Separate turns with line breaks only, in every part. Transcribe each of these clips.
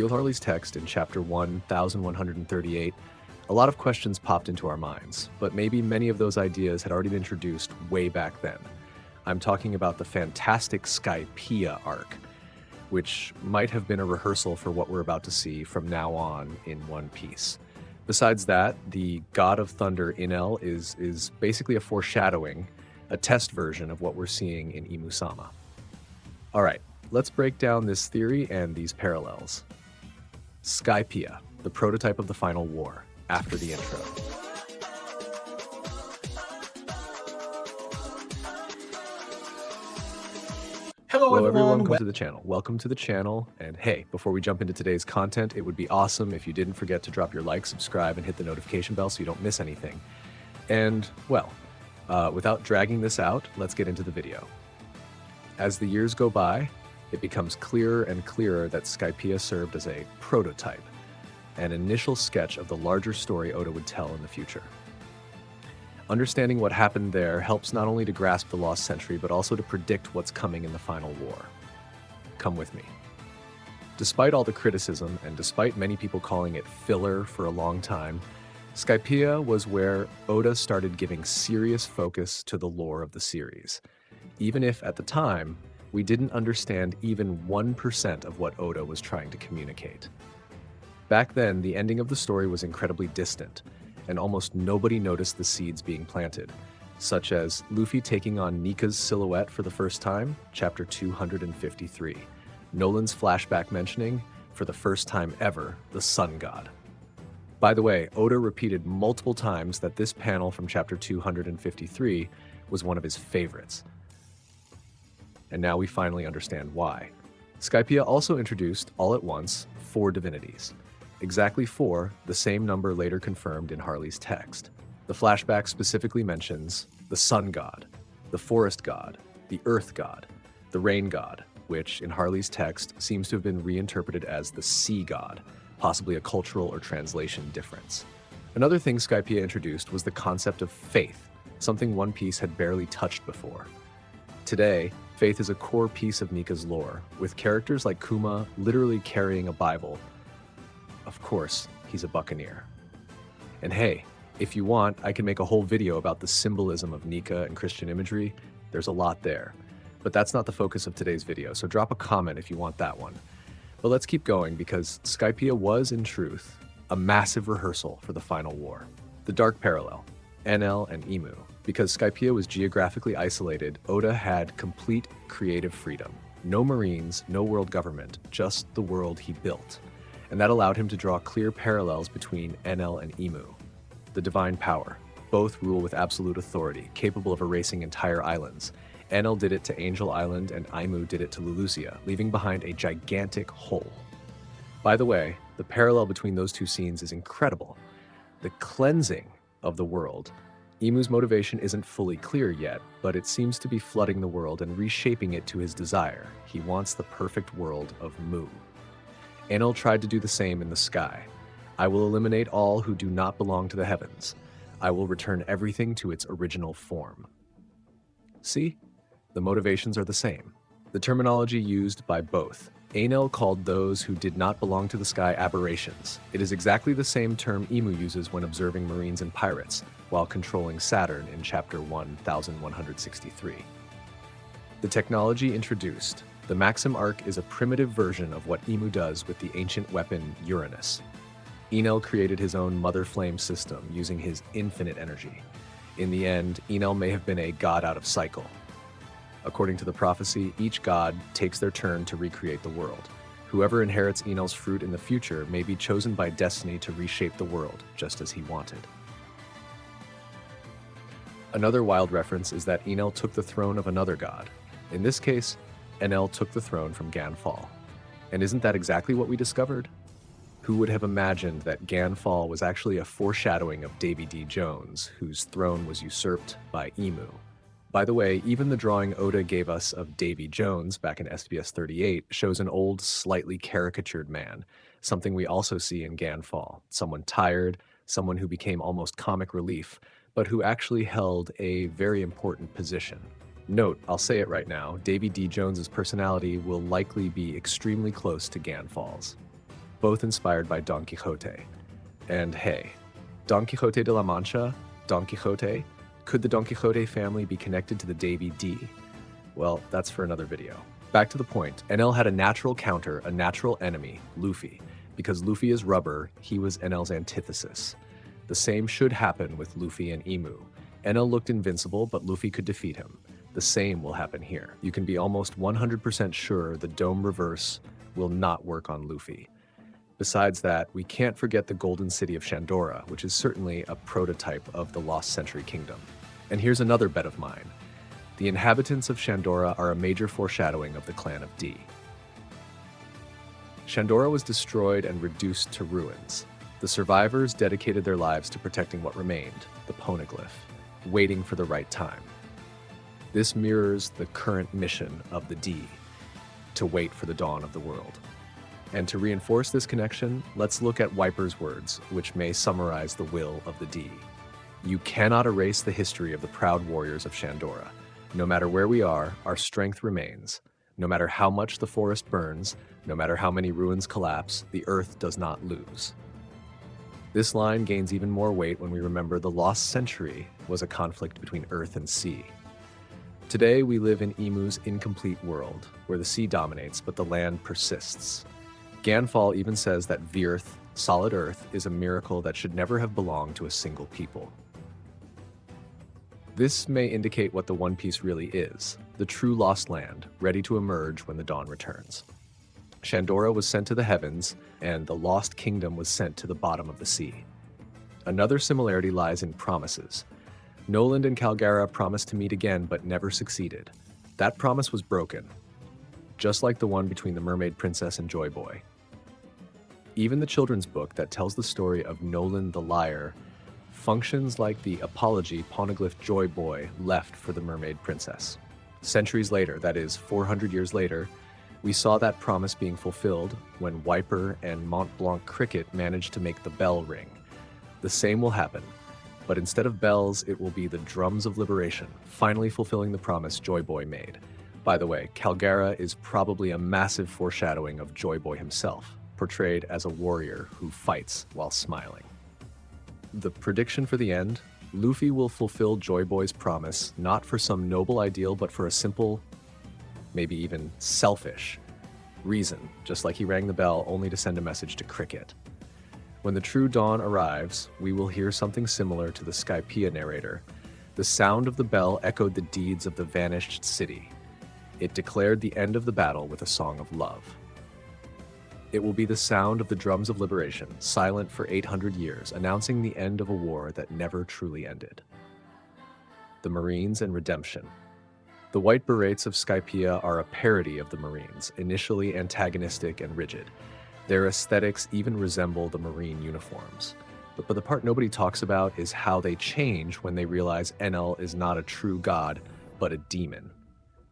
With Harley's text in chapter 1138, a lot of questions popped into our minds, but maybe many of those ideas had already been introduced way back then. I'm talking about the fantastic Skypiea arc, which might have been a rehearsal for what we're about to see from now on in One Piece. Besides that, the God of Thunder Enel is basically a foreshadowing, a test version of what we're seeing in Imu-sama. All right, let's break down this theory and these parallels. Skypiea, the prototype of the final war, after the intro.
Hello everyone,
welcome to the channel. Welcome to the channel, and hey, before we jump into today's content, it would be awesome if you didn't forget to drop your like, subscribe, and hit the notification bell so you don't miss anything. And, well, without dragging this out, let's get into the video. As the years go by, it becomes clearer and clearer that Skypiea served as a prototype, an initial sketch of the larger story Oda would tell in the future. Understanding what happened there helps not only to grasp the lost century, but also to predict what's coming in the final war. Come with me. Despite all the criticism, and despite many people calling it filler for a long time, Skypiea was where Oda started giving serious focus to the lore of the series, even if at the time, we didn't understand even 1% of what Oda was trying to communicate. Back then, the ending of the story was incredibly distant, and almost nobody noticed the seeds being planted, such as Luffy taking on Nika's silhouette for the first time, chapter 253, Nolan's flashback mentioning, for the first time ever, the Sun God. By the way, Oda repeated multiple times that this panel from chapter 253 was one of his favorites. And now we finally understand why. Skypiea also introduced, all at once, 4 divinities. Exactly 4, the same number later confirmed in Harley's text. The flashback specifically mentions the Sun God, the Forest God, the Earth God, the Rain God, which in Harley's text seems to have been reinterpreted as the Sea God, possibly a cultural or translation difference. Another thing Skypiea introduced was the concept of faith, something One Piece had barely touched before. Today, faith is a core piece of Nika's lore, with characters like Kuma literally carrying a Bible. Of course, he's a buccaneer. And hey, if you want, I can make a whole video about the symbolism of Nika and Christian imagery. There's a lot there. But that's not the focus of today's video, so drop a comment if you want that one. But let's keep going, because Skypiea was, in truth, a massive rehearsal for the final war. The dark parallel, Enel and Imu. Because Skypiea was geographically isolated, Oda had complete creative freedom. No marines, no world government, just the world he built. And that allowed him to draw clear parallels between Enel and Imu. The divine power. Both rule with absolute authority, capable of erasing entire islands. Enel did it to Angel Island and Imu did it to Lulusia, leaving behind a gigantic hole. By the way, the parallel between those two scenes is incredible. The cleansing of the world. Imu's motivation isn't fully clear yet, but it seems to be flooding the world and reshaping it to his desire. He wants the perfect world of Mu. Enel tried to do the same in the sky. I will eliminate all who do not belong to the heavens. I will return everything to its original form. See? The motivations are the same. The terminology used by both. Enel called those who did not belong to the sky aberrations. It is exactly the same term Imu uses when observing marines and pirates, while controlling Saturn in chapter 1163. The technology introduced. The Maxim arc is a primitive version of what Imu does with the ancient weapon Uranus. Enel created his own mother flame system using his infinite energy. In the end, Enel may have been a god out of cycle. According to the prophecy, each god takes their turn to recreate the world. Whoever inherits Enel's fruit in the future may be chosen by destiny to reshape the world, just as he wanted. Another wild reference is that Enel took the throne of another god. In this case, Enel took the throne from Ganfall. And isn't that exactly what we discovered? Who would have imagined that Ganfall was actually a foreshadowing of Davy D. Jones, whose throne was usurped by Imu? By the way, even the drawing Oda gave us of Davy Jones back in SBS 38 shows an old, slightly caricatured man, something we also see in Ganfall. Someone tired, someone who became almost comic relief, but who actually held a very important position. Note, I'll say it right now, Davy D. Jones's personality will likely be extremely close to Ganfall's. both inspired by Don Quixote. And hey, Don Quixote de la Mancha, Don Quixote, could the Don Quixote family be connected to the Davy D? Well, that's for another video. Back to the point, Enel had a natural counter, a natural enemy, Luffy. Because Luffy is rubber, he was Enel's antithesis. The same should happen with Luffy and Imu. Enel looked invincible, but Luffy could defeat him. The same will happen here. You can be almost 100% sure the Dome Reverse will not work on Luffy. Besides that, we can't forget the Golden City of Shandora, which is certainly a prototype of the Lost Century Kingdom. And here's another bet of mine. The inhabitants of Shandora are a major foreshadowing of the Clan of D. Shandora was destroyed and reduced to ruins. The survivors dedicated their lives to protecting what remained, the Poneglyph, waiting for the right time. This mirrors the current mission of the D, to wait for the dawn of the world. And to reinforce this connection, let's look at Wiper's words, which may summarize the will of the D. You cannot erase the history of the proud warriors of Shandora. No matter where we are, our strength remains. No matter how much the forest burns, no matter how many ruins collapse, the earth does not lose. This line gains even more weight when we remember the Lost Century was a conflict between earth and sea. Today, we live in Imu's incomplete world, where the sea dominates but the land persists. Ganfall even says that Virth, solid earth, is a miracle that should never have belonged to a single people. This may indicate what the One Piece really is, the true lost land, ready to emerge when the dawn returns. Shandora was sent to the heavens, and the Lost Kingdom was sent to the bottom of the sea. Another similarity lies in promises. Noland and Calgara promised to meet again but never succeeded. That promise was broken, just like the one between the Mermaid Princess and Joy Boy. Even the children's book that tells the story of Noland the Liar functions like the apology Poneglyph Joy Boy left for the Mermaid Princess. Centuries later, that is 400 years later, we saw that promise being fulfilled when Wiper and Mont Blanc Cricket managed to make the bell ring. The same will happen, but instead of bells, it will be the drums of liberation, finally fulfilling the promise Joy Boy made. By the way, Calgara is probably a massive foreshadowing of Joy Boy himself, portrayed as a warrior who fights while smiling. The prediction for the end? Luffy will fulfill Joy Boy's promise, not for some noble ideal, but for a simple, maybe even selfish, reason, just like he rang the bell only to send a message to Cricket. When the true dawn arrives, we will hear something similar to the Skypiea narrator. The sound of the bell echoed the deeds of the vanished city. It declared the end of the battle with a song of love. It will be the sound of the drums of liberation, silent for 800 years, announcing the end of a war that never truly ended. The Marines and redemption. The White Berets of Skypiea are a parody of the Marines, initially antagonistic and rigid. Their aesthetics even resemble the Marine uniforms. But the part nobody talks about is how they change when they realize Enel is not a true god, but a demon.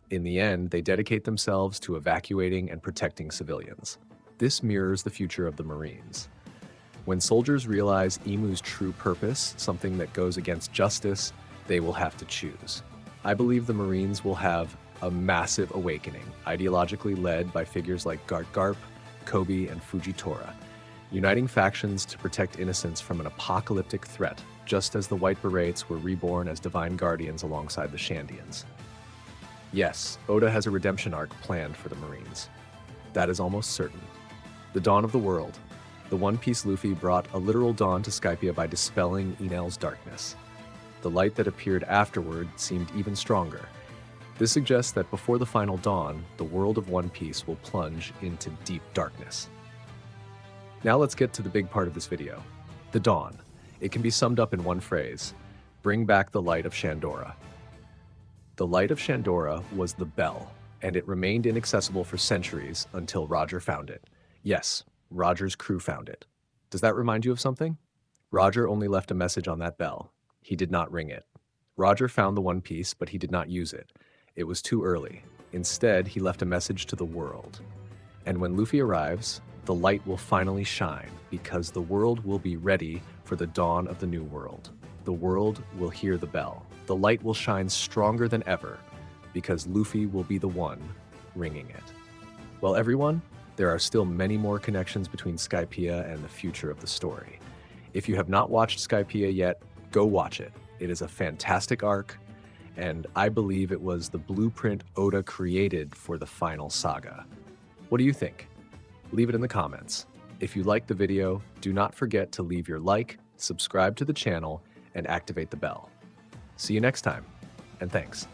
In the end, they dedicate themselves to evacuating and protecting civilians. This mirrors the future of the Marines. When soldiers realize Imu's true purpose, something that goes against justice, they will have to choose. I believe the Marines will have a massive awakening, ideologically led by figures like Garp, Kobe, and Fujitora, uniting factions to protect innocents from an apocalyptic threat, just as the White Berets were reborn as divine guardians alongside the Shandians. Yes, Oda has a redemption arc planned for the Marines. That is almost certain. The dawn of the world. The One Piece Luffy brought a literal dawn to Skypiea by dispelling Enel's darkness. The light that appeared afterward seemed even stronger. This suggests that before the final dawn, the world of One Piece will plunge into deep darkness. Now let's get to the big part of this video. The dawn. It can be summed up in one phrase. Bring back the light of Shandora. The light of Shandora was the bell, and it remained inaccessible for centuries until Roger found it. Yes, Roger's crew found it. Does that remind you of something? Roger only left a message on that bell. He did not ring it. Roger found the One Piece, but he did not use it. It was too early. Instead, he left a message to the world. And when Luffy arrives, the light will finally shine, because the world will be ready for the dawn of the new world. The world will hear the bell. The light will shine stronger than ever, because Luffy will be the one ringing it. Well, everyone, there are still many more connections between Skypiea and the future of the story. If you have not watched Skypiea yet, go watch it. It is a fantastic arc, and I believe it was the blueprint Oda created for the final saga. What do you think? Leave it in the comments. If you liked the video, do not forget to leave your like, subscribe to the channel, and activate the bell. See you next time, and thanks.